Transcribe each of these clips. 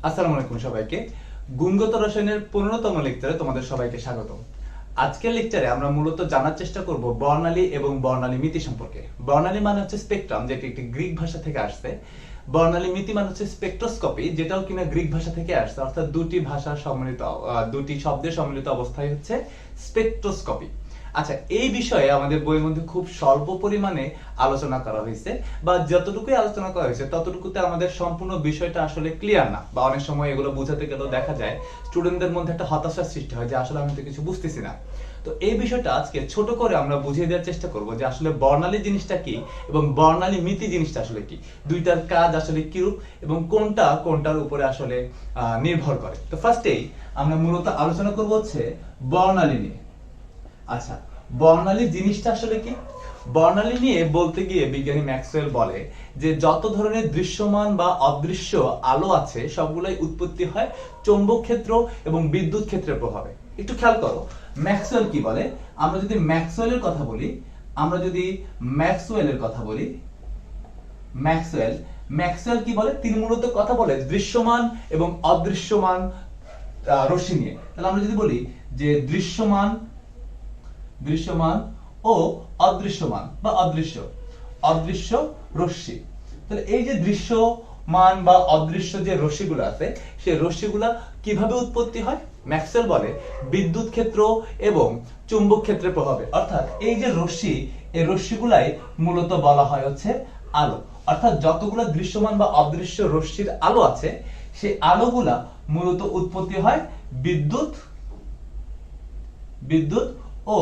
আসসালামু আলাইকুম সবাইকে। গুণগত রসায়নের 15তম লেকচারে তোমাদের সবাইকে স্বাগত। আজকের লেকচারে আমরা মূলত জানার চেষ্টা করব বর্ণালী এবং বর্ণালী মিতি সম্পর্কে। বর্ণালী মানে হচ্ছে স্পেকট্রাম, যেটি একটি গ্রিক ভাষা থেকে আসছে। বর্ণালী মিতি মানে হচ্ছে স্পেকট্রোস্কোপি, যেটাও কিনা গ্রিক ভাষা থেকে আসছে, অর্থাৎ দুটি শব্দের সম্মিলিত অবস্থায় হচ্ছে স্পেকট্রোস্কোপি। আচ্ছা, এই বিষয়ে আমাদের বইয়ের মধ্যে খুব স্বল্প পরিমাণে আলোচনা করা হয়েছে, বা যতটুকুই আলোচনা করা হয়েছে ততটুকুতে আমাদের সম্পূর্ণ বিষয়টা আসলে ক্লিয়ার না, বা অনেক সময় এগুলো বোঝাতে গেলেও দেখা যায় স্টুডেন্টদের মধ্যে একটা হতাশার সৃষ্টি হয় যে আসলে আমি তো কিছু বুঝতেছি না। তো এই বিষয়টা আজকে ছোট করে আমরা বুঝিয়ে দেওয়ার চেষ্টা করব যে আসলে বর্ণালী জিনিসটা কি এবং বর্ণালী মিতি জিনিসটা আসলে কি, দুইটার কাজ আসলে কিরূপ এবং কোনটা কোনটার উপরে আসলে নির্ভর করে। তো ফার্স্টেই আমরা মূলত আলোচনা করব হচ্ছে বর্ণালী নিয়ে। আচ্ছা, বর্ণালী জিনিসটা আসলে কি? বর্ণালী নিয়ে বলতে গিয়ে বিজ্ঞানী ম্যাক্সওয়েল বলে যে যত ধরনের দৃশ্যমান বা অদৃশ্য আলো আছে সবগুলাই উৎপত্তি হয় চৌম্বক ক্ষেত্র এবং বিদ্যুৎ ক্ষেত্রের প্রভাবে। একটু খেয়াল করো ম্যাক্সওয়েল কি বলে। আমরা যদি ম্যাক্সওয়েলের কথা বলি, ম্যাক্সওয়েল কি বলে? তিনি মূলত কথা বলে দৃশ্যমান এবং অদৃশ্যমান রশ্মি নিয়ে। তাহলে আমরা যদি বলি যে দৃশ্যমান ও অদৃশ্যমান বা অদৃশ্য রশ্মি, তাহলে এই যে দৃশ্যমান বা অদৃশ্য যে রশ্মিগুলো আছে সেই রশ্মিগুলা কিভাবে উৎপত্তি হয়? ম্যাক্সওয়েল বলে বিদ্যুৎ ক্ষেত্র এবং চুম্বক ক্ষেত্রের প্রভাবে। অর্থাৎ এই যে রশ্মি, এই রশ্মিগুলাই মূলত বলা হয় হচ্ছে আলো। অর্থাৎ যতগুলো দৃশ্যমান বা অদৃশ্য রশ্মির আলো আছে সেই আলোগুলা মূলত উৎপত্তি হয় বিদ্যুৎ ও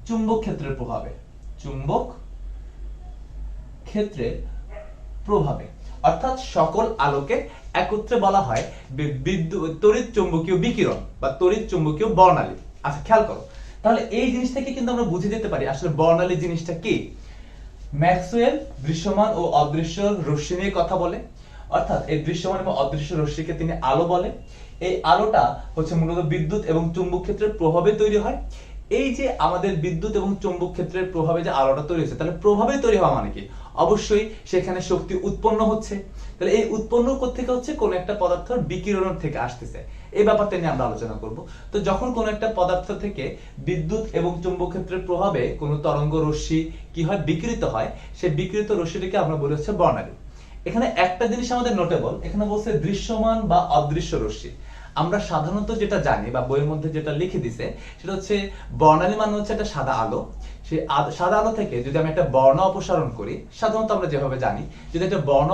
চুম্বক ক্ষেত্রের প্রভাবে। অর্থাৎ সকল আলোকে একত্রে বলা হয় তড়িৎ চুম্বকীয় বিকিরণ বা তড়িৎ চুম্বকীয় বর্ণালী। আচ্ছা, খেয়াল করো, তাহলে এই জিনিস থেকে কিন্তু আমরা বুঝে যেতে পারি আসলে বর্ণালী জিনিসটা কি। ম্যাক্সওয়েল দৃশ্যমান ও অদৃশ্য রশ্মি নিয়ে কথা বলে, অর্থাৎ এই দৃশ্যমান এবং অদৃশ্য রশ্মিকে তিনি আলো বলে। এই আলোটা হচ্ছে মূলত বিদ্যুৎ এবং চুম্বক ক্ষেত্রের প্রভাবে তৈরি হয়। এই যে আমাদের বিদ্যুৎ এবং চুম্বক ক্ষেত্রের প্রভাবে যে আলোটা তৈরি হচ্ছে, তাহলে প্রভাবে তৈরি হওয়া মানে কি? অবশ্যই সেখানে শক্তি উৎপন্ন হচ্ছে। তাহলে এই উৎপন্ন কোত্থেকে হচ্ছে? কোন একটা পদার্থের বিকিরণ থেকে আসতেছে। এই ব্যাপারটা নিয়ে আমরা আলোচনা করব। তো যখন কোন একটা পদার্থ থেকে বিদ্যুৎ এবং চুম্বক ক্ষেত্রের প্রভাবে কোন তরঙ্গ রশ্মি কি হয়? বিকিরিত হয়। সেই বিকিরিত রশ্মিটিকে আমরা বলি হচ্ছে বর্ণালী। এখানে একটা জিনিস আমাদের নোটেবল, এখানে বলছে দৃশ্যমান বা অদৃশ্য রশ্মি। আমরা সাধারণত যেটা জানি বা বইয়ের মধ্যে যেটা লিখে দিছে সেটা হচ্ছে বর্ণালী মানে হচ্ছে একটা সাদা আলো। সেই সাদা আলো থেকে যদি আমি একটা বর্ণ অপসারণ করি, সাধারণত আমরা যেভাবে জানি, যদি একটা বর্ণ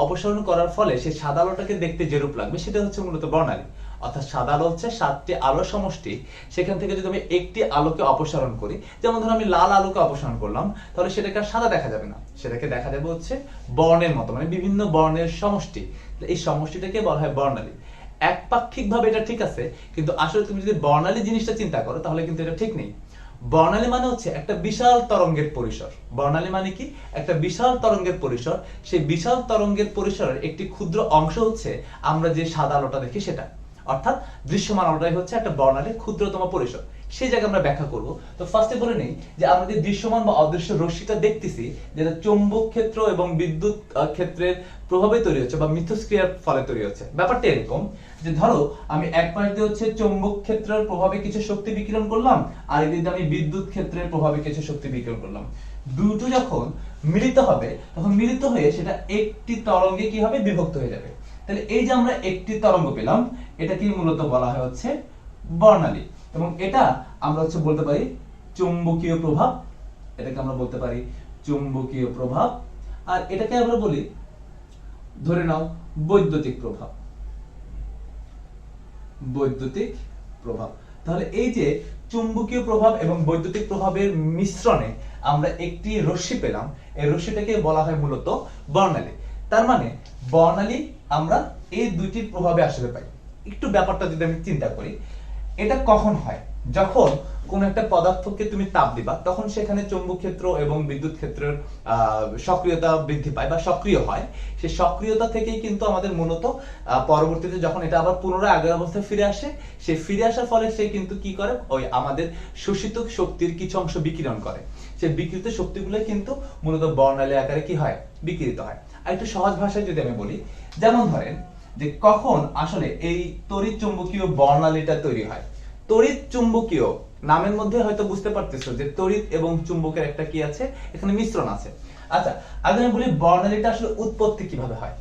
অপসারণ করার ফলে সেই সাদা আলোটাকে দেখতে যেরূপ লাগবে সেটা হচ্ছে মূলত বর্ণালী। অর্থাৎ সাদা আলো হচ্ছে 7টি আলো সমষ্টি, সেখান থেকে যদি আমি একটি আলোকে অপসারণ করি, যেমন ধরো আমি লাল আলোকে অপসারণ করলাম, তাহলে সেটাকে আর সাদা দেখা যাবে না, সেটাকে দেখা যাবে হচ্ছে বর্ণের মতো, মানে বিভিন্ন বর্ণের সমষ্টি। এই সমষ্টিটাকে বলা হয় বর্ণালী। একপাক্ষিক ভাবে এটা ঠিক আছে, কিন্তু আসলে তুমি যদি বর্ণালী জিনিসটা চিন্তা করো তাহলে কিন্তু এটা ঠিক নেই। বর্ণালী মানে হচ্ছে একটা বিশাল তরঙ্গের পরিসর। বর্ণালী মানে কি? একটা বিশাল তরঙ্গের পরিসর। সেই বিশাল তরঙ্গের পরিসরের একটি ক্ষুদ্র অংশ হচ্ছে আমরা যে সাদা আলোটা দেখি সেটা। অর্থাৎ দৃশ্যমান আলোটাই হচ্ছে একটা বর্ণালীর ক্ষুদ্রতম পরিসর। সেই জায়গায় আমরা ব্যাখ্যা করব। তো ফার্স্টে বলে নেই যে আমরা যে দৃশ্যমান বা অদৃশ্য রশ্মিটা দেখতেছি, যেটা চৌম্বক ক্ষেত্র এবং বিদ্যুৎ ক্ষেত্রের প্রভাবে তৈরি হচ্ছে বা মিথস্ক্রিয়ার ফলে তৈরি হচ্ছে। ব্যাপারটা এরকম যে ধরো আমি এক পাশ দিয়ে হচ্ছে চৌম্বক ক্ষেত্রের প্রভাবে কিছু শক্তি বিকিরণ করলাম, আর এদিক দিয়ে আমি বিদ্যুৎ ক্ষেত্রের প্রভাবে কিছু শক্তি বিকিরণ করলাম। দুটো যখন মিলিত হবে তখন মিলিত হয়ে সেটা একটি তরঙ্গে কি হবে? বিভক্ত হয়ে যাবে। তাহলে এই যে আমরা একটি তরঙ্গ পেলাম, এটাকে মূলত বলা হয় হচ্ছে বর্ণালী। এবং এটা আমরা হচ্ছে বলতে পারি চুম্বকীয় প্রভাব। এটাকে আমরা বলতে পারি চুম্বকীয় প্রভাব। আর এটাকে আমরা বলি, ধরে নাও, বৈদ্যুতিক প্রভাব। তাহলে এই যে চুম্বকীয় প্রভাব এবং বৈদ্যুতিক প্রভাবের মিশ্রণে আমরা একটি রশ্মি পেলাম, এই রশ্মিটাকে বলা হয় মূলত বর্ণালী। তার মানে বর্ণালী আমরা এই দুইটির প্রভাবে আসলে পাই। একটু ব্যাপারটা যদি আমি চিন্তা করি, এটা কখন হয়? যখন কোন একটা পদার্থকে তুমি তাপ দিবা তখন সেখানে চৌম্বক ক্ষেত্র এবং বিদ্যুৎ ক্ষেত্রের সক্রিয়তা বৃদ্ধি পায় বা সক্রিয় হয়। সেই সক্রিয়তা থেকেই কিন্তু আমাদের মূলত পরবর্তীতে যখন এটা আবার পুনরায় আগের অবস্থায় ফিরে আসে, সেই ফিরে আসার ফলে সে কিন্তু কি করে? ওই আমাদের শোষিত শক্তির কিছু অংশ বিকিরণ করে। সেই বিকৃত শক্তিগুলো কিন্তু মূলত বর্ণালী আকারে কি হয়? বিকিরিত হয়। আর একটু সহজ ভাষায় যদি আমি বলি, যেমন ধরেন যে কখন আসলে এই তড়িৎ চুম্বকীয় বর্ণালীটা তৈরি হয়। তড়িৎ চুম্বকীয় নামের মধ্যে হয়তো বুঝতে পারতেছো যে তড়িৎ এবং চুম্বকের একটা কি আছে, এখানে মিশ্রণ আছে। আচ্ছা, আগে আমি বলি বর্ণালীটা আসলে উৎপত্তি কিভাবে হয়।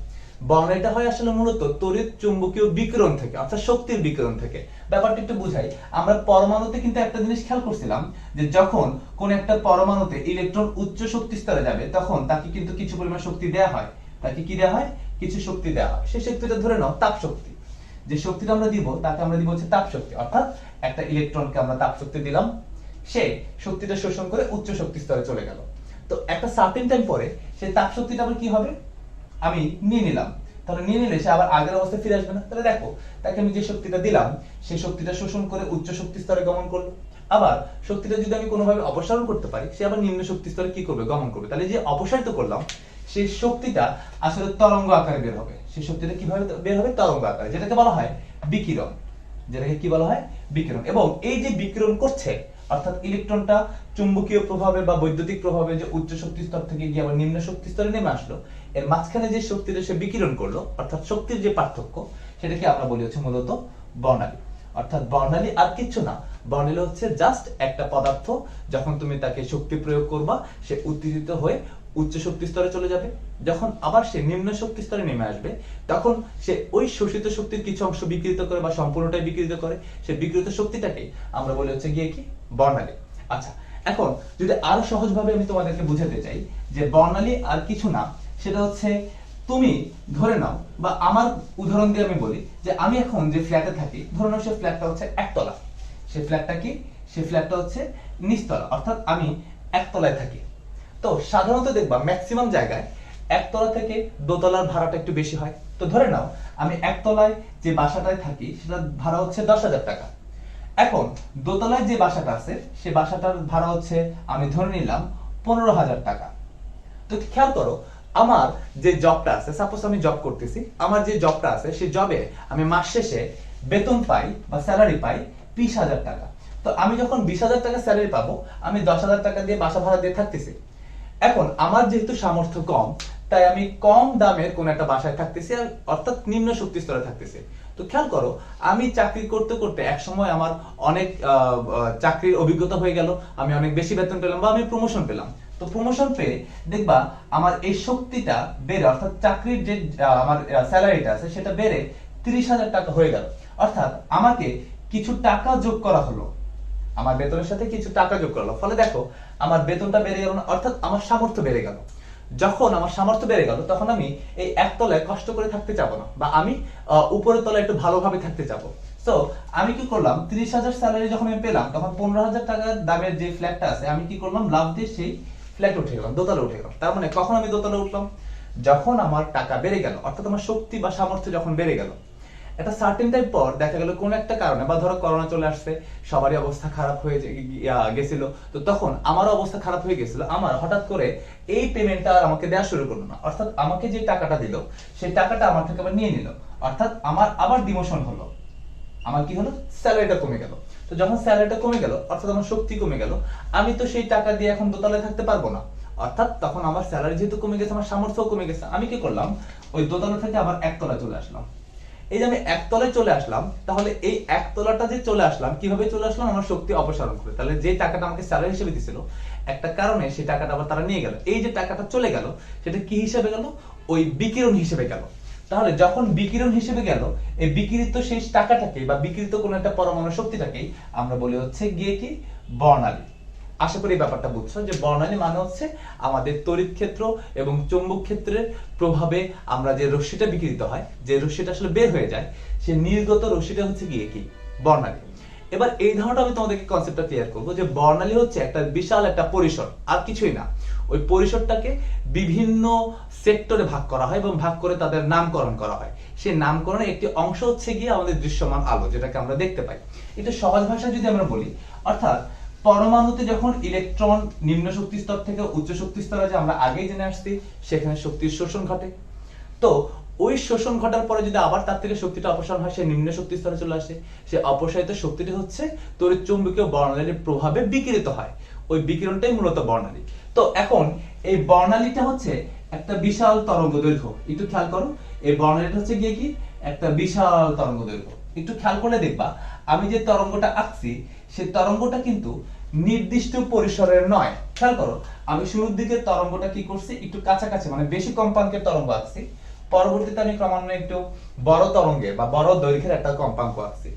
বর্ণালীটা হয় আসলে মূলত তড়িৎ চুম্বকীয় বিকিরণ থেকে, অর্থাৎ শক্তির বিকিরণ থেকে। ব্যাপারটা একটু বুঝাই। আমরা পরমাণুতে কিন্তু একটা জিনিস খেয়াল করছিলাম যে যখন কোন একটা পরমাণুতে ইলেকট্রন উচ্চ শক্তি স্তরে যাবে তখন তাকে কিন্তু কিছু পরিমাণ শক্তি দেয়া হয়। তাকে কি দেয়া হয়? কিছু শক্তি দেয়া হয়। সেই শক্তিটা ধরে নাও তাপ শক্তি। যে শক্তিটা আমরা দিব তাকে আমরা দিব হচ্ছে তাপ শক্তি, অর্থাৎ একটা ইলেকট্রনকে আমরা তাপ শক্তি দিলাম, সে শক্তিটা শোষণ করে উচ্চ শক্তি স্তরে চলে গেল। তো একটা সার্টেন টাইম পরে সেই তাপ শক্তিটা আবার কি হবে, আমি নিয়ে নিলাম। তাহলে নিয়ে নিলে সে আবার আগের অবস্থায় ফিরে আসবে না। তাহলে দেখো, তাকে আমি যে শক্তিটা দিলাম সেই শক্তিটা শোষণ করে উচ্চ শক্তি স্তরে গমন করলো। আবার শক্তিটা যদি আমি কোনোভাবে অপসারণ করতে পারি, সে আবার নিম্ন শক্তি স্তরে কি করবে, গমন করবে। তাহলে যে অপসারিত করলাম সেই শক্তিটা আসলে তরঙ্গ আকারে বের হবে। সেই শক্তিটা কিভাবে বের হবে? তরঙ্গ আকারে, যেটাকে বলা হয় বিকিরণ। যেটাকে কি বলা হয়? বিকিরণ। এবং এই যে বিকিরণ করছে, অর্থাৎ ইলেকট্রনটা চুম্বকীয় প্রভাবে বা বৈদ্যুতিক প্রভাবে যে উচ্চ শক্তি স্তর থেকে গিয়ে আবার নিম্ন শক্তি স্তরে নেমে আসলো, এর মাঝখানে যে শক্তিটা সে বিকিরণ করলো, অর্থাৎ শক্তির যে পার্থক্য, সেটাকে আমরা বলি হচ্ছে মূলত বর্ণালী। অর্থাৎ বর্ণালী আর কিচ্ছু না, বর্ণালী হচ্ছে জাস্ট একটা পদার্থ, যখন তুমি তাকে শক্তি প্রয়োগ করবা সে উত্তেজিত হয়ে উচ্চ শক্তি স্তরে চলে যাবে। যখন আবার সে নিম্ন শক্তি স্তরে নেমে আসবে, তখন সে ওই শোষিত শক্তির কিছু অংশ বিকৃত করে বা সম্পূর্ণটাই বিকৃত করে। সে বিকৃত শক্তিটাকে আমরা বলি হচ্ছে গিয়ে কি, বর্ণালী। আচ্ছা, এখন যদি আরো সহজভাবে আমি তোমাদেরকে বুঝাতে চাই যে বর্ণালী আর কিছু না, সেটা হচ্ছে তুমি ধরে নাও, বা আমার উদাহরণ দিয়ে আমি বলি যে আমি এখন যে ফ্ল্যাটে থাকি, ধরে নাও সে ফ্ল্যাটটা হচ্ছে একতলা। সে ফ্ল্যাটটা কি? সে ফ্ল্যাটটা হচ্ছে নিচতলা, অর্থাৎ আমি একতলায় থাকি। তো সাধারণত দেখবা ম্যাক্সিমাম জায়গায় একতলা থেকে দোতলার ভাড়াটা একটু বেশি হয়। তো ধরে নাও আমি একতলায় যে বাসাটায় থাকি সেটার ভাড়া হচ্ছে 10,000 টাকা। এখন দোতলায় যে বাসাটা আছে সে বাসাটার ভাড়া হচ্ছে আমি ধরে নিলাম 15,000 টাকা। তো খেয়াল করো, আমার যে জবটা আছে, সাপোজ আমি জব করতেছি, আমার যে জবটা আছে সেই জবে আমি মাস শেষে বেতন পাই বা স্যালারি পাই 20,000 টাকা। তো আমি যখন 20,000 টাকা স্যালারি পাবো, আমি 10,000 টাকা দিয়ে বাসা ভাড়া দিয়ে থাকতেছি। এখন আমার যেহেতু সামর্থ্য কম, তাই আমি কম দামের কোন একটা বাসায় থাকতেছি, অর্থাৎ নিম্ন শক্তি স্তরে থাকতেছি। তো খেয়াল করো, আমি চাকরি করতে করতে এক সময় আমার অনেক চাকরির অভিজ্ঞতা হয়ে গেল, আমি অনেক বেশি বেতন পেলাম বা আমি প্রমোশন পেলাম। তো প্রমোশন পেয়ে দেখবা আমার এই শক্তিটা বেড়ে, অর্থাৎ চাকরির যে আমার স্যালারিটা আছে সেটা বেড়ে 30,000 টাকা হয়ে গেল। অর্থাৎ আমাকে কিছু টাকা যোগ করা হলো, আমার বেতনের সাথে কিছু টাকা যোগ করলো। ফলে দেখো আমার বেতনটা বেড়ে গেল না, অর্থাৎ আমার সামর্থ্য বেড়ে গেল। যখন আমার সামর্থ্য বেড়ে গেল, তখন আমি এই একতলায় কষ্ট করে থাকতে চাবো না, বা আমি উপরের তলায় একটু ভালোভাবে থাকতে চাবো। সো আমি কি করলাম, 30,000 স্যালারি যখন আমি পেলাম, তখন 15,000 টাকার দামের যে ফ্ল্যাটটা আছে আমি কি করলাম, লাভ দিয়ে সেই ফ্ল্যাটে উঠে গেলাম, দোতলা উঠে গেলাম। তার মানে কখন আমি দোতলা উঠলাম, যখন আমার টাকা বেড়ে গেল, অর্থাৎ আমার শক্তি বা সামর্থ্য যখন বেড়ে গেল। একটা সার্টেন টাইম পর দেখা গেল কোন একটা কারণে, বা ধরো করোনা চলে আসছে, সবারই অবস্থা খারাপ হয়ে গেছিল, তো তখন আমারও অবস্থা খারাপ হয়ে গেছিল। আমার হঠাৎ করে এই পেমেন্টটা আর আমাকে দেওয়া শুরু করলো না, অর্থাৎ আমাকে যে টাকাটা দিল সেই টাকাটা আমার থেকে আবার নিয়ে নিল, অর্থাৎ আমার আবার ডিমোশন হলো, আমার কি হলো, স্যালারিটা কমে গেল। তো যখন স্যালারিটা কমে গেল, অর্থাৎ আমার শক্তি কমে গেল, আমি তো সেই টাকা দিয়ে এখন দোতলায় থাকতে পারবো না। অর্থাৎ তখন আমার স্যালারি যেহেতু কমে গেছে, আমার সামর্থ্য কমে গেছে, আমি কি করলাম, ওই দোতলা থেকে আবার একতলায় চলে আসলাম। এই যে আমি একতলায় চলে আসলাম, তাহলে এই একতলাটা যে চলে আসলাম, কিভাবে চলে আসলাম, আমার শক্তি অপসারণ করে। তাহলে যে টাকাটা আমাকে স্যালারি হিসেবে দিছিল, একটা কারণে সেই টাকাটা আবার তারা নিয়ে গেল। এই যে টাকাটা চলে গেল, সেটা কি হিসেবে গেল, ওই বিকিরণ হিসেবে গেল। তাহলে যখন বিকিরণ হিসেবে গেল, এই বিকিরিত সেই টাকাটাকে বা বিকিরিত কোন একটা পরমাণু শক্তিটাকেই আমরা বলি হচ্ছে গিয়ে কি, বর্ণালী। আশা করি ব্যাপারটা বুঝছো যে বর্ণালী মানে হচ্ছে আমাদের তড়িৎ ক্ষেত্র এবং চৌম্বক ক্ষেত্রের প্রভাবে আমরা যে রশ্মিটা বিকিরিত হয়, যে রশ্মিটা আসলে বের হয়ে যায়, সে নির্গত রশ্মিটা হচ্ছে গিয়ে কি, বর্ণালী। এবার এই ধারণাটা আমি তোমাদেরকে কনসেপ্টটা ক্লিয়ার করবো যে বর্ণালী হচ্ছে একটা বিশাল একটা পরিসর, আর কিছুই না। ওই পরিসরটাকে বিভিন্ন সেক্টরে ভাগ করা হয় এবং ভাগ করে তাদের নামকরণ করা হয়। সেই নামকরণের একটি অংশ হচ্ছে গিয়ে আমাদের দৃশ্যমান আলো, যেটাকে আমরা দেখতে পাই। এটা সহজ ভাষায় যদি আমরা বলি, অর্থাৎ পরমাণুতে যখন ইলেকট্রন নিম্ন শক্তি স্তর থেকে উচ্চ শক্তি স্তরে, যে আমরা আগেই জেনে আসছি, সেখানে শক্তির শোষণ ঘটে। তো ওই শোষণ ঘটার পরে যদি আবার তার থেকে শক্তিটা অপসারণ হয়, সে নিম্ন শক্তি স্তরে চলে আসে। সে অপসারিত শক্তিটি হচ্ছে তড়িৎ চুম্বকীয় বর্ণালীর প্রভাবে বিকিরিত হয়। ওই বিকিরণটাই মূলত বর্ণালী। তো এখন এই বর্ণালীটা হচ্ছে একটা বিশাল তরঙ্গ দৈর্ঘ্য। একটু খেয়াল করো, এই বর্ণালীটা হচ্ছে গিয়ে কি, একটা বিশাল তরঙ্গ দৈর্ঘ্য। একটু খেয়াল করলে দেখবা আমি যে তরঙ্গটা আঁকছি সেই তরঙ্গটা কিন্তু নির্দিষ্ট পরিসরের নয়। খেয়াল করো, আমি শুরুর দিকে তরঙ্গটা কি করছি, একটু কাছাকাছি মানে বেশি কম্পাঙ্কের তরঙ্গ আঁকছি, পরবর্তীতে আমি ক্রমান্বয়ে একটু বড় তরঙ্গের বা বড় দৈর্ঘ্যের একটা কম্পাঙ্ক আঁকছি।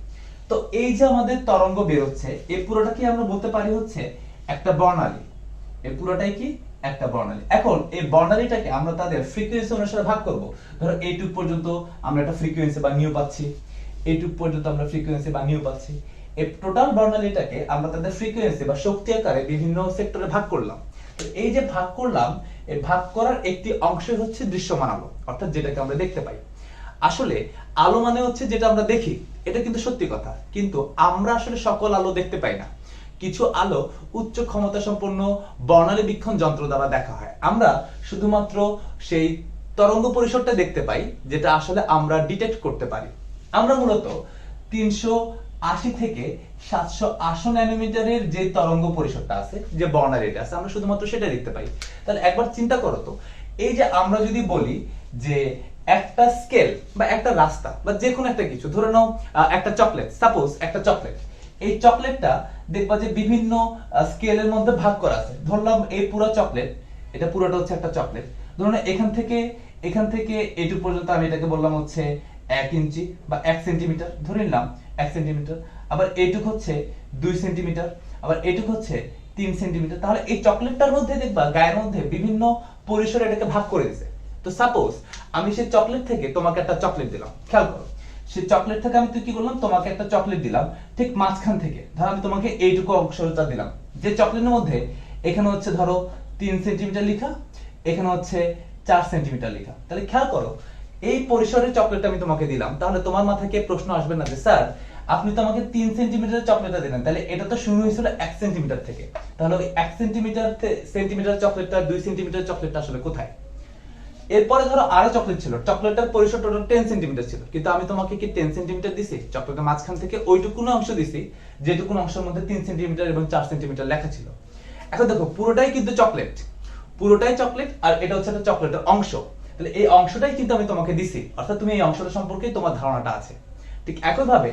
তো এই যে আমাদের তরঙ্গ বের হচ্ছে, এই পুরোটা কি আমরা বলতে পারি হচ্ছে একটা বর্ণালী। এই পুরোটাই কি একটা বর্ণালী। এখন এই বর্ণালীটাকে আমরা তাদের ফ্রিকোয়েন্সি অনুসারে ভাগ করব। ধরো এইটুক পর্যন্ত আমরা একটা ফ্রিকোয়েন্সি বা নিউ পাচ্ছি, এইটুক পর্যন্ত আমরা ফ্রিকোয়েন্সি বা নিউ পাচ্ছি। এই টোটাল বর্ণালীটাকে আমরা তাদের ফ্রিকোয়েন্সি বা শক্তি আকারে বিভিন্ন সেক্টরে ভাগ করলাম। তো এই যে ভাগ করলাম, এই ভাগ করার একটি অংশ হচ্ছে দৃশ্যমান আলো, অর্থাৎ যেটাকে আমরা দেখতে পাই। আসলে আলো মানে হচ্ছে যেটা আমরা দেখি, এটা কিন্তু সত্যি কথা, কিন্তু আমরা আসলে সকল আলো দেখতে পাই না। কিছু আলো উচ্চ ক্ষমতা সম্পন্ন বর্ণালী বীক্ষণ যন্ত্র দ্বারা দেখা হয়। আমরা শুধুমাত্র সেই তরঙ্গ পরিসরটা দেখতে পাই যেটা আসলে আমরা ডিটেক্ট করতে পারি। আমরা মূলত 380 থেকে 780 ন্যানোমিটারের যে তরঙ্গ পরিসরটা আছে, যে বর্ণালীটা আছে, আমরা শুধুমাত্র সেটা দেখতে পাই। তাহলে একবার চিন্তা করো তো, এই যে আমরা যদি বলি যে একটা স্কেল বা একটা রাস্তা বা যে কোনো একটা কিছু, ধরে নাও একটা চকলেট, সাপোজ একটা চকলেট, এই চকলেটটা দেখবা যে বিভিন্ন স্কেলের মধ্যে ভাগ করা আছে। ধরলাম এই পুরো চকলেট, এটা পুরোটা হচ্ছে একটা চকলেট। ধরুন এখান থেকে এইটুকু পর্যন্ত আমি এটাকে বললাম হচ্ছে 1 ইঞ্চি বা 1 সেন্টিমিটার, ধরে নিলাম 1 সেন্টিমিটার। আবার এইটুকু হচ্ছে 2 সেন্টিমিটার, আবার এইটুকু হচ্ছে 3 সেন্টিমিটার। তাহলে এই চকলেটটার মধ্যে দেখবা গায়ের মধ্যে বিভিন্ন পরিসরে এটাকে ভাগ করে দিয়েছে। তো সাপোজ আমি সেই চকলেট থেকে তোমাকে একটা চকলেট দিলাম, খেয়াল করো, সেই চকলেট থেকে আমি কি করলাম, তোমাকে একটা চকলেট দিলাম, ঠিক মাঝখান থেকে ধরো আমি তোমাকে এইটুকু অংশটা দিলাম, যে চকলেটের মধ্যে এখানে হচ্ছে ধরো 3 সেন্টিমিটার লেখা, এখানে হচ্ছে 4 সেন্টিমিটার লেখা। তাহলে খেয়াল করো, এই পরিসরের চকলেট আমি তোমাকে দিলাম, তাহলে তোমার মাথায় কি প্রশ্ন আসবে না যে স্যার আপনি তো আমাকে 3 সেন্টিমিটারের চকলেটটা দিলেন, তাহলে এটা তো শুরু হয়েছিল 1 সেন্টিমিটার থেকে, তাহলে ওই 1 সেন্টিমিটার চকলেটটা 2 সেন্টিমিটার চকলেটটা আসলে কোথায়? এরপরে ধরো আরো চকলেট ছিল, চকলেটটার পরিসর টোটাল 10 সেন্টিমিটার ছিল, কিন্তু আমি তোমাকে কি 10 সেন্টিমিটার দিছি? চকলেটের মাঝখান থেকে ওইটুকুনো অংশ দিছি যেটুকুনো অংশের মধ্যে 3 সেন্টিমিটার এবং 4 সেন্টিমিটার লেখা ছিল। এখন দেখো পুরোটাই কিন্তু চকলেট, পুরোটাই চকলেট, আর এটা হচ্ছে একটা চকলেটের অংশ। তাহলে এই অংশটাই কিন্তু আমি তোমাকে দিছি, অর্থাৎ তুমি এই অংশটা সম্পর্কে তোমার ধারণাটা আছে। ঠিক একইভাবে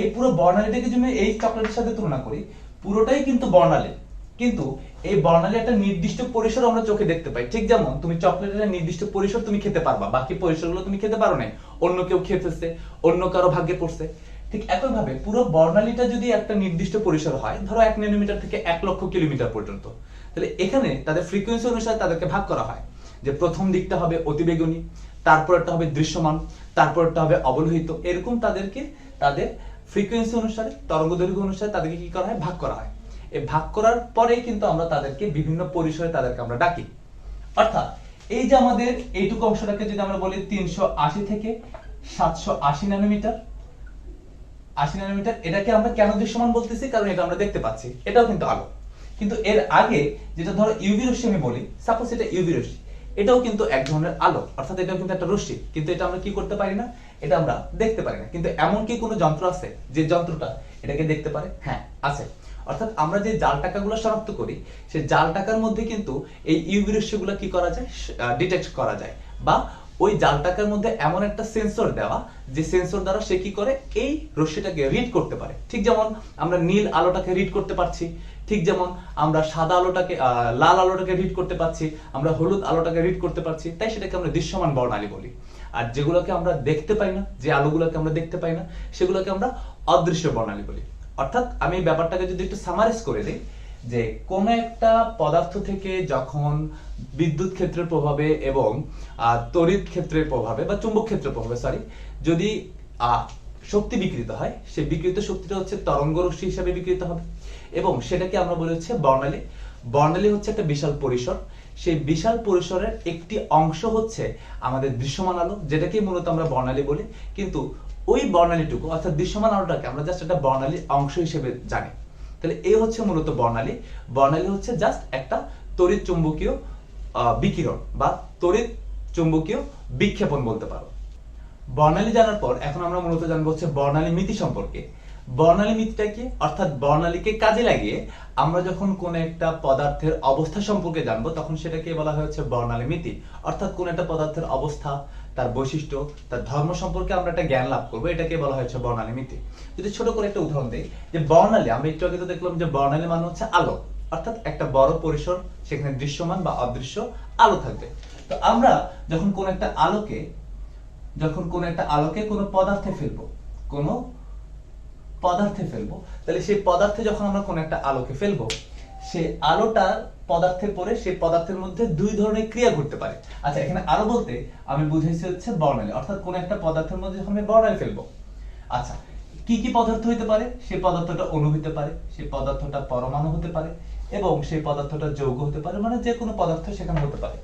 এই পুরো বর্ণালীটাকে যদি এই চকলেটের সাথে তুলনা করি, পুরোটাই কিন্তু বর্ণালী, কিন্তু এই বর্ণালী একটা নির্দিষ্ট পরিসর আমরা চোখে দেখতে পাই। ঠিক যেমন তুমি চকলেটের নির্দিষ্ট পরিসর তুমি খেতে পারবা, বাকি পরিসরগুলো তুমি খেতে পারো না, অন্য কেউ খেতেছে, অন্য কারো ভাগ্যে পড়ছে। ঠিক একইভাবে পুরো বর্ণালীটা যদি একটা নির্দিষ্ট পরিসর হয়, ধরো 1 ন্যানোমিটার থেকে 1 লক্ষ কিলোমিটার পর্যন্ত, তাহলে এখানে তাদের ফ্রিকোয়েন্সি অনুসারে তাদেরকে ভাগ করা হয়, যে প্রথম দিকটা হবে অতিবেগুনি, তারপরটা হবে দৃশ্যমান, তারপরটা হবে অবলোহিত। এরকম তাদেরকে তাদের ফ্রিকোয়েন্সি অনুসারে, তরঙ্গ দৈর্ঘ্য অনুসারে তাদেরকে কি করা হয়, ভাগ করা হয়। এই ভাগ করার পরে কিন্তু আমরা তাদেরকে বিভিন্ন পরিসরে তাদেরকে আমরা ডাকি। অর্থাৎ এই যে আমাদের এইটুকু অংশটাকে যদি আমরা বলি 380 থেকে 780 ন্যানোমিটার, 80 ন্যানোমিটার, এটাকে আমরা কেন দৃশ্যমান বলতেছি? কারণ এটা আমরা দেখতে পাচ্ছি, এটাও কিন্তু আলো। কিন্তু এর আগে যেটা ধরো ইউভি রশ্মি আমি বলি, সাপোজ এটা ইউভি রশ্মি, এটাও কিন্তু এক ধরনের আলো, অর্থাৎ এটাও কিন্তু একটা রশ্মি, কিন্তু এটা আমরা কি করতে পারি না, এটা আমরা দেখতে পারি না। কিন্তু এমন কি কোনো যন্ত্র আছে যে যন্ত্রটা এটাকে দেখতে পারে? হ্যাঁ, আছে। অর্থাৎ আমরা যে জাল টাকাগুলো শনাক্ত করি, সেই জাল টাকার মধ্যে কিন্তু এই ইউভি রশ্মিগুলো কি করা যায়, ডিটেক্ট করা যায়, বা ওই জাল টাকার মধ্যে এমন একটা সেন্সর দেওয়া, যে সেন্সর দ্বারা সে কি করে, এই রশ্মিটাকে রিড করতে পারে। ঠিক যেমন আমরা নীল আলোটাকে রিড করতে পারছি, ঠিক যেমন আমরা সাদা আলোটাকে লাল আলোটাকে রিড করতে পারছি, আমরা হলুদ আলোটাকে রিড করতে পারছি, তাই সেটাকে আমরা দৃশ্যমান বর্ণালী বলি। আর যেগুলোকে আমরা দেখতে পাই না, যে আলোগুলোকে আমরা দেখতে পাই না, সেগুলোকে আমরা অদৃশ্য বর্ণালী বলি। অর্থাৎ আমি ব্যাপারটাকে যদি একটু সামারাইজ করে দিই, যে কোন একটা পদার্থ থেকে যখন বিদ্যুৎ ক্ষেত্রের প্রভাবে এবং তড়িৎ ক্ষেত্রের প্রভাবে বা চুম্বক ক্ষেত্রের প্রভাবে যদি শক্তি বিকৃত হয়, সেই বিকৃত শক্তিটা হচ্ছে তরঙ্গ রশ্মি হিসেবে বিকৃত হবে, এবং সেটাকে আমরা বলি হচ্ছে বর্ণালী। বর্ণালী হচ্ছে একটা বিশাল পরিসর, সেই বিশাল পরিসরের একটি অংশ হচ্ছে আমাদের দৃশ্যমান আলো, যেটাকে মূলত আমরা বর্ণালী বলি। কিন্তু ওই বর্ণালীটুকু অর্থাৎ দৃশ্যমান আলোটাকে আমরা জাস্ট একটা বর্ণালীর অংশ হিসেবে জানি। তাহলে এই হচ্ছে মূলত বর্ণালী। বর্ণালী হচ্ছে জাস্ট একটা তড়িৎ চুম্বকীয় বিকিরণ বা তড়িৎ চুম্বকীয় বিক্ষেপণ বলতে পারো। বর্ণালী জানার পর এখন আমরা মূলত জানবো হচ্ছে বর্ণালী মিতি সম্পর্কে। বর্ণালী মিতিটা কি? অর্থাৎ বর্ণালীকে কাজে লাগিয়ে আমরা যখন কোন একটা পদার্থের অবস্থা সম্পর্কে জানবো তখন সেটাকে বলা হচ্ছে বর্ণালী মিতি। অর্থাৎ কোন একটা পদার্থের অবস্থা, তার বৈশিষ্ট্য, তার ধর্ম সম্পর্কে আমরা একটা জ্ঞান লাভ করবো, এটাকে বলা হচ্ছে বর্ণালী মিতি। যদি ছোট করে একটা উদাহরণ দিই, যে বর্ণালী, আমরা একটু আগে তো দেখলাম যে বর্ণালী মানে হচ্ছে আলো, অর্থাৎ একটা বড় পরিসর, সেখানে দৃশ্যমান বা অদৃশ্য আলো থাকবে। তো আমরা যখন কোন একটা আলোকে কোনো পদার্থে ফেলবো, তাহলে সেই পদার্থে যখন আমরা কোন একটা আলোকে ফেলবো, সেই আলোটার পদার্থে পড়ে সেই পদার্থের মধ্যে দুই ধরনের ক্রিয়া ঘটতে পারে। আচ্ছা, এখানে আলো বলতে আমি বুঝাইছি হচ্ছে বর্ণালী, অর্থাৎ কোন একটা পদার্থের মধ্যে যখন আমি বর্ণালী ফেলবো। আচ্ছা, কি কি পদার্থ হতে পারে? সেই পদার্থটা অণু হতে পারে, সেই পদার্থটা পরমাণু হতে পারে, এবং সেই পদার্থটা যৌগ হতে পারে, মানে যে কোনো পদার্থ সেখানে হতে পারে।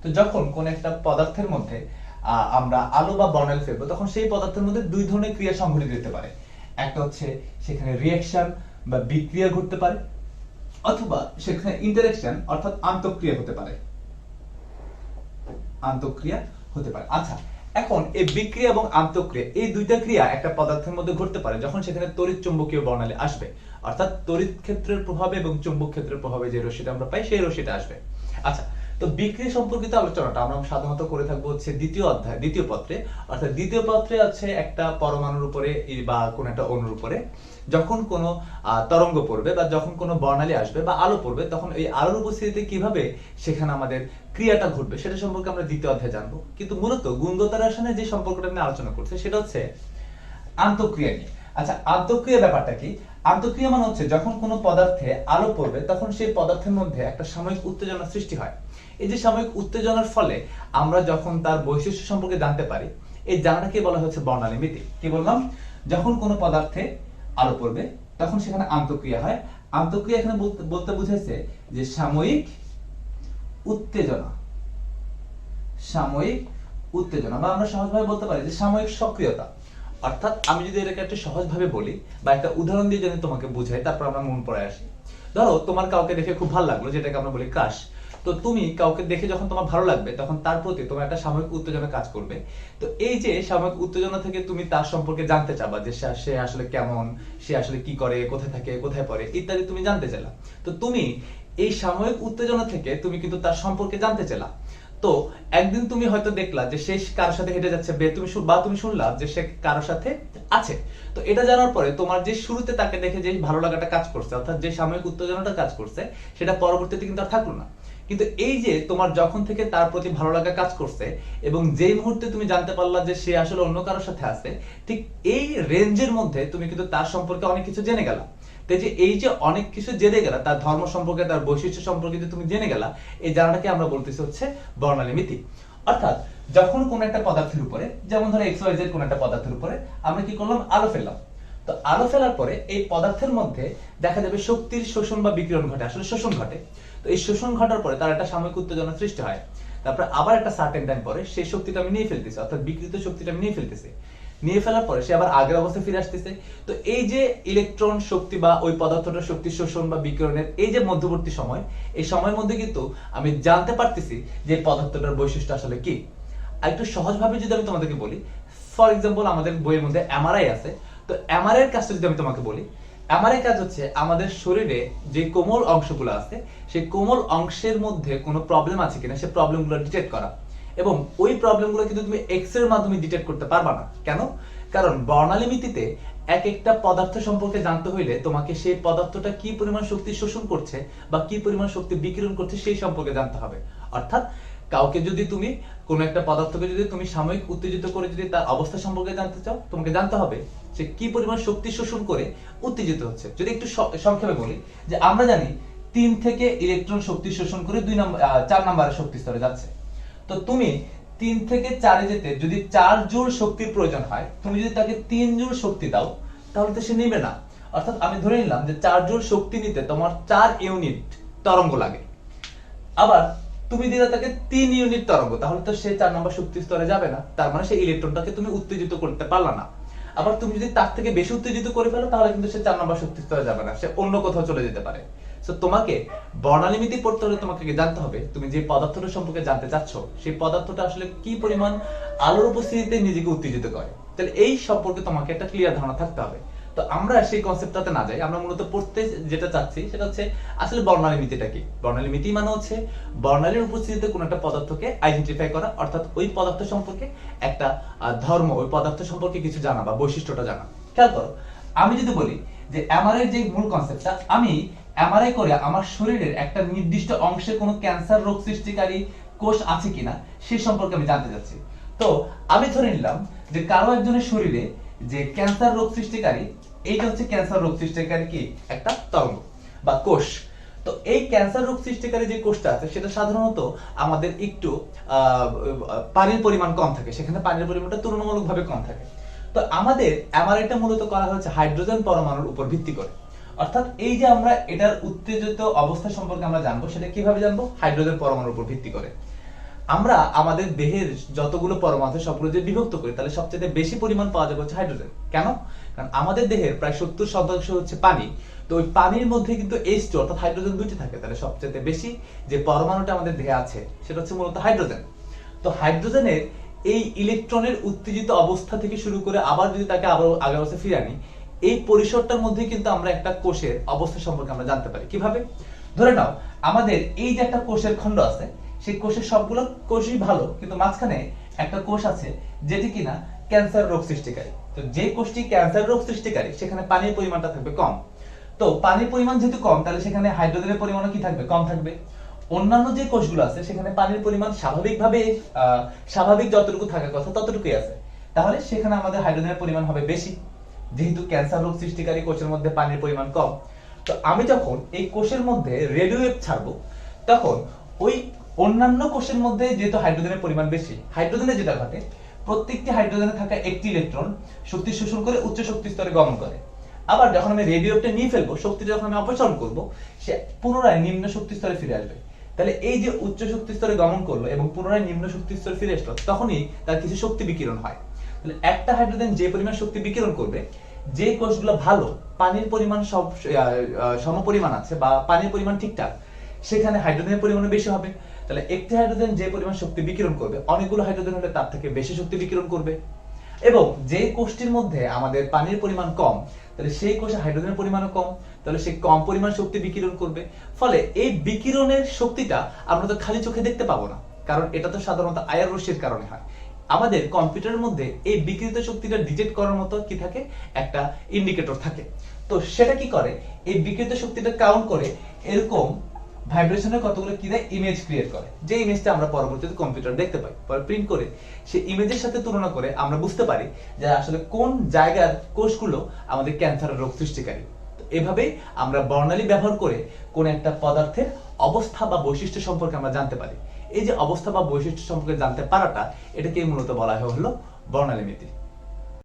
তো যখন কোন একটা পদার্থের মধ্যে আমরা আলো বা বর্ণালী ফেলবো, তখন সেই পদার্থের মধ্যে দুই ধরনের ক্রিয়া সংঘটিত হতে পারে। একটা হচ্ছে সেখানে রিঅ্যাকশন বা বিক্রিয়া ঘটতে পারে, অথবা সেখানে ইন্টারঅ্যাকশন অর্থাৎ আন্তঃক্রিয়া হতে পারে। আচ্ছা, এখন এই বিক্রিয়া এবং আন্তঃক্রিয়া, এই দুইটা ক্রিয়া একটা পদার্থের মধ্যে ঘটতে পারে যখন সেখানে তড়িৎ চুম্বকীয় বর্ণালী আসবে, অর্থাৎ তড়িৎ ক্ষেত্রের প্রভাবে এবং চুম্বক ক্ষেত্রের প্রভাবে যে রশ্মিটা আমরা পাই সেই রশ্মিটা আসবে। আচ্ছা, তো বিক্রিয়া সম্পর্কিত আলোচনাটা আমরা সাধারণত করে থাকবো হচ্ছে দ্বিতীয় পত্রে, অর্থাৎ দ্বিতীয় পত্রে আছে একটা পরমাণুর উপরে বা কোন একটা অণুর উপরে যখন কোনো তরঙ্গ পড়বে বা যখন কোনো বর্ণালী আসবে বা আলো পড়বে, তখন এই আলোর উপস্থিতিতে কিভাবে সেখানে আমাদের ক্রিয়াটা ঘটবে সেটা সম্পর্কে আমরা দ্বিতীয় অধ্যায়ে জানবো। কিন্তু মূলত গুণগত রসায়নে যে সম্পর্কটা নিয়ে আলোচনা করছে সেটা হচ্ছে আন্তঃক্রিয়া নিয়ে। আচ্ছা, আন্তঃক্রিয়া ব্যাপারটা কি? আন্তঃক্রিয়া মানে হচ্ছে যখন কোনো পদার্থে আলো পড়বে তখন সেই পদার্থের মধ্যে একটা সাময়িক উত্তেজনা সৃষ্টি হয়। এই যে সাময়িক উত্তেজনার ফলে আমরা যখন তার বৈশিষ্ট্য সম্পর্কে জানতে পারি, এই জানাটাকে বলা হচ্ছে বর্ণালী মিতি। কি বললাম? যখন কোনো পদার্থে আলো পড়বে তখন সেখানে আন্তঃক্রিয়া হয়। আন্তঃক্রিয়া এখানে বলতে বুঝাইছে যে সাময়িক উত্তেজনা, বা আমরা সহজভাবে বলতে পারি যে সাময়িক সক্রিয়তা। অর্থাৎ আমি যদি এটাকে একটা সহজভাবে বলি বা একটা উদাহরণ দিয়ে যদি তোমাকে বুঝাই, তারপর আমরা মন পড়ে আসি। ধরো তোমার কাউকে দেখে খুব ভালো লাগলো, যেটাকে আমরা বলি ক্রাশ। তো তুমি কাউকে দেখে যখন তোমার ভালো লাগবে তখন তার প্রতি তোমার একটা সাময়িক উত্তেজনা কাজ করবে। তো এই যে সাময়িক উত্তেজনা থেকে তুমি তার সম্পর্কে জানতে চাবা যে সে আসলে কেমন, সে আসলে কি করে, কোথায় থাকে, কোথায় পড়ে ইত্যাদি তুমি জানতে চাইলা। তো তুমি এই সাময়িক উত্তেজনা থেকে তুমি কিন্তু তার সম্পর্কে জানতে চাইলা। তো একদিন তুমি হয়তো দেখলা যে সে কারোর সাথে হেঁটে যাচ্ছে, তুমি শুনলা যে সে কারোর সাথে আছে। তো এটা জানার পরে তোমার যে শুরুতে তাকে দেখে যে ভালো লাগাটা কাজ করছে, অর্থাৎ যে সাময়িক উত্তেজনাটা কাজ করছে, সেটা পরবর্তীতে কিন্তু আর থাকলো না। কিন্তু এই যে তোমার যখন থেকে তার প্রতি ভালো লাগা কাজ করছে এবং যেই মুহূর্তে তুমি জানতে পারলা যে সে আসলে অন্য কারোর সাথে আছে, ঠিক এই রেঞ্জের মধ্যে তুমি কিন্তু তার সম্পর্কে অনেক কিছু জেনে গেলা। যে এই যে অনেক কিছু জেনে গেলা, তার ধর্ম সম্পর্কে, তার বৈশিষ্ট্য সম্পর্কে যে তুমি জেনে গেলা, এই জানাটাকে আমরা বলতেছি হচ্ছে বর্ণালী মিতি। অর্থাৎ যখন কোন একটা পদার্থের উপরে, যেমন ধরো XYZ কোন একটা পদার্থের উপরে আমরা কি করলাম, আলো ফেললাম। তো আলো ফেলার পরে এই পদার্থের মধ্যে দেখা যাবে শক্তির শোষণ বা বিকিরণ ঘটে, আসলে শোষণ ঘটে। তো এই শোষণ ঘটার পরে তার একটা সাময়িক উত্তেজনা সৃষ্টি হয়। তারপরে আবার একটা সার্টেন টাইম পরে সেই শক্তিটা আমি নিয়ে ফেলতেছি, অর্থাৎ বিকৃত শক্তিটা আমি নিয়ে ফেলতেছি। নিয়ে ফেলার পরে সে আবার আগের অবস্থায় ফিরে আসতেছে। তো এই যে ইলেকট্রন শক্তি বা ওই পদার্থটার শক্তি শোষণ বা বিকিরণের এই যে মধ্যবর্তী সময়, এই সময়ের মধ্যে কিন্তু আমি জানতে পারতেছি যে পদার্থটার বৈশিষ্ট্য আসলে কি। আর একটু সহজভাবে যদি আমি তোমাদেরকে বলি, ফর এক্সাম্পল আমাদের বইয়ের মধ্যে এমআরআই আছে। তো এমআরআই এর কাজটা যদি আমি তোমাকে বলি, এমআরআই কাজ হচ্ছে আমাদের শরীরে যে কোমল অংশগুলো আছে সেই কোমল অংশের মধ্যে কোনো প্রবলেম আছে কিনা সে প্রবলেমগুলো ডিটেক্ট করা। এবং ওই প্রবলেমগুলো কিন্তু তুমি এক্স-রে এর মাধ্যমে ডিটেক্ট করতে পারবা না। কেন? কারণ বর্ণালী মিতিতে এক একটা পদার্থ সম্পর্কে জানতে হইলে তোমাকে সেই পদার্থটা কি পরিমাণ শক্তি শোষণ করছে বা কি পরিমাণ শক্তি বিকিরণ করছে সেই সম্পর্কে জানতে হবে। অর্থাৎ কাউকে যদি তুমি কোন একটা পদার্থকে যদি তুমি সাময়িক উত্তেজিত করে যদি তার অবস্থা সম্পর্কে জানতে চাও, তোমাকে জানতে হবে সে কি পরিমাণ শক্তি শোষণ করে উত্তেজিত হচ্ছে। যদি একটু সংক্ষেপে বলি, যে আমরা জানি 3 থেকে ইলেকট্রন শক্তি শোষণ করে 4 নম্বরের শক্তি স্তরে যাচ্ছে। তো তুমি 3 থেকে 4 এ যেতে যদি 4 জুল শক্তির প্রয়োজন হয়, তুমি যদি তাকে 3 জুল শক্তি দাও তাহলে তো সে নেবে না। অর্থাৎ আমি ধরে নিলাম যে 4 জুল শক্তি নিতে তোমার 4 ইউনিট তরঙ্গ লাগে। আবার তুমি দিলে তাকে 3 ইউনিট তরঙ্গ, তাহলে তো সে 4 নম্বর শক্তি স্তরে যাবে না। তার মানে সেই ইলেকট্রনটাকে তুমি উত্তেজিত করতে পারলা না। আবার তুমি যদি তার থেকে বেশি উত্তেজিত করে ফেলো তাহলে কিন্তু সে 4 নম্বর শক্তি স্তরে যাবে না, সে অন্য কোথাও চলে যেতে পারে। সো তোমাকে বর্ণালী মিতি পড়তে হলে তোমাকে জানতে হবে তুমি যে পদার্থটা সম্পর্কে জানতে চাচ্ছ সেই পদার্থটা আসলে কি পরিমাণ আলোর উপস্থিতিতে নিজেকে উত্তেজিত করে। তাহলে এই সম্পর্কে তোমাকে একটা ক্লিয়ার ধারণা থাকতে হবে। তো আমরা সেই কনসেপ্টটাতে না যাই, আমরা মূলত পড়তে যেটা চাচ্ছি সেটা হচ্ছে আসলে বর্ণালী মিতিটা কি। বর্ণালী মিতি মানে হচ্ছে বর্ণালীর উপস্থিতিতে কোনো একটা পদার্থকে আইডেন্টিফাই করা, অর্থাৎ ওই পদার্থ সম্পর্কে একটা ধর্ম, ওই পদার্থ সম্পর্কে কিছু জানা বা বৈশিষ্ট্যটা জানা। খেয়াল করো, আমি যদি বলি যে এমআরআই যে মূল কনসেপ্টটা, আমি এমআরআই করে আমার শরীরের একটা নির্দিষ্ট অংশে কোনো ক্যান্সার রোগ সৃষ্টিকারী কোষ আছে কিনা সে সম্পর্কে আমি জানতে চাচ্ছি। তো আমি ধরে নিলাম যে কারো একজনের শরীরে যে ক্যান্সার রোগ সৃষ্টিকারী, এইটা হচ্ছে ক্যান্সার রোগ সৃষ্টিকারী কি একটা তরঙ্গ বা কোষ। তো এই ক্যান্সার রোগ সৃষ্টিকারী যে কোষটা আছে সেটা সাধারণত আমাদের একটু পানির পরিমাণ কম থাকে, সেখানে পানির পরিমাণটা তুলনামূলকভাবে কম থাকে। তো আমাদের এমআরআইটা মূলত করা হয়েছে হাইড্রোজেন পরমাণুর উপর ভিত্তি করে। অর্থাৎ এই যে আমরা এটার উত্তেজিত অবস্থা সম্পর্কে আমরা জানবো, সেটা কিভাবে জানবো? হাইড্রোজেন পরমাণুর উপর ভিত্তি করে। আমরা আমাদের দেহের যতগুলো পরমাণু আছে সবগুলো যে বিভক্ত করি, তাহলে সবচেয়ে বেশি পরিমাণ পাওয়া যাবে হচ্ছে হাইড্রোজেন। কেন? কারণ আমাদের দেহের প্রায় 70% হচ্ছে পানি। তো ওই পানির মধ্যে কিন্তু H2 অর্থাৎ হাইড্রোজেন দুইটি থাকে, তাহলে সবচেয়ে বেশি যে পরমাণুটা আমাদের দেহে আছে সেটা হচ্ছে মূলত হাইড্রোজেন। তো হাইড্রোজেনের এই ইলেকট্রনের উত্তেজিত অবস্থা থেকে শুরু করে আবার যদি তাকে আবার আগের অবস্থায় ফিরে আনি, এই পরিসরটার মধ্যে কিন্তু আমরা একটা কোষের অবস্থা সম্পর্কে আমরা জানতে পারি। কিভাবে? ধরে নাও আমাদের এই যে একটা কোষের খণ্ড আছে, সেই কোষের সবগুলো কোষই ভালো, কিন্তু মাঝখানে একটা কোষ আছে যেটি কিনা ক্যান্সার রোগ সৃষ্টিকারী। তো যে কোষটি ক্যান্সার রোগ সৃষ্টিকারী সেখানে পানির পরিমাণটা থাকবে কম। তো পানির পরিমাণ যেহেতু কম, তাহলে সেখানে হাইড্রোজেনের পরিমাণও কি থাকবে? কম থাকবে। অন্যান্য যে কোষগুলো আছে সেখানে পানির পরিমাণ স্বাভাবিকভাবে স্বাভাবিক যতটুকু থাকার কথা ততটুকুই আছে, তাহলে সেখানে আমাদের হাইড্রোজেনের পরিমাণ হবে বেশি, যেহেতু ক্যান্সার রোগ সৃষ্টিকারী কোষের মধ্যে পানির পরিমাণ কম। তো আমি যখন এই কোষের মধ্যে রেডিওওয়েভ ছাড়বো, তখন ওই অন্যান্য কোষের মধ্যে যেহেতু হাইড্রোজেনের পরিমাণ বেশি, হাইড্রোজেনে যেটা ঘটে, প্রত্যেকটি হাইড্রোজেনে থাকা একটি ইলেকট্রন শক্তি শোষণ করে উচ্চ শক্তি স্তরে গমন করে। আবার যখন আমি রেডিওওয়েভটা নিয়ে ফেলবো, শক্তিটা যখন আমি অপসারণ করব, সে পুনরায় নিম্ন শক্তি স্তরে ফিরে আসবে। তাহলে এই যে উচ্চ শক্তি স্তরে গমন করলো এবং পুনরায় নিম্ন শক্তি স্তরে ফিরে আসলো, তখনই তার কিছু শক্তি বিকিরণ হয়। তাহলে একটা হাইড্রোজেন যে পরিমাণ শক্তি বিকিরণ করবে, যে কোষগুলো ভালো, পানির পরিমাণ সব সমপরিমাণ আছে বা পানির পরিমাণ ঠিকঠাক, সেখানে হাইড্রোজেনের পরিমাণ বেশি হবে। তাহলে একটি হাইড্রোজেন যে পরিমাণ শক্তি বিকিরণ করবে, অনেকগুলো হাইড্রোজেন হলে তার থেকে বেশি শক্তি বিকিরণ করবে। এবং যে কোষটির মধ্যে আমাদের পানির পরিমাণ কম, তাহলে সেই কোষে হাইড্রোজেনের পরিমাণও কম, তাহলে সে কম পরিমাণ শক্তি বিকিরণ করবে। ফলে এই বিকিরণের শক্তিটা আমরা তো খালি চোখে দেখতে পাবো না, কারণ এটা তো সাধারণত আলোর রশ্মির কারণে হয়। আমাদের কম্পিউটারের মধ্যে এই বিকিরিত শক্তিটা ডিটেক্ট করার মতো কি থাকে? একটা ইন্ডিকেটর থাকে। তো সেটা কি করে? এই বিকিরিত শক্তিটা কাউন্ট করে এরকম ভাইব্রেশনের কতগুলো কি দেয়? ইমেজ ক্রিয়েট করে, যে ইমেজটা আমরা পরবর্তীতে কম্পিউটার দেখতে পাই। পরে প্রিন্ট করে সেই ইমেজের সাথে তুলনা করে আমরা বুঝতে পারি যে আসলে কোন জায়গার কোষগুলো আমাদের ক্যান্সারের রোগ সৃষ্টিকারী। এভাবেই আমরা বর্ণালী ব্যবহার করে কোন একটা পদার্থের অবস্থা বা বৈশিষ্ট্য সম্পর্কে আমরা জানতে পারি। এই যে অবস্থা বা বৈশিষ্ট্য সম্পর্কে জানতে পারাটা, এটাকে মূলত বলা হলো বর্ণালী মিতি।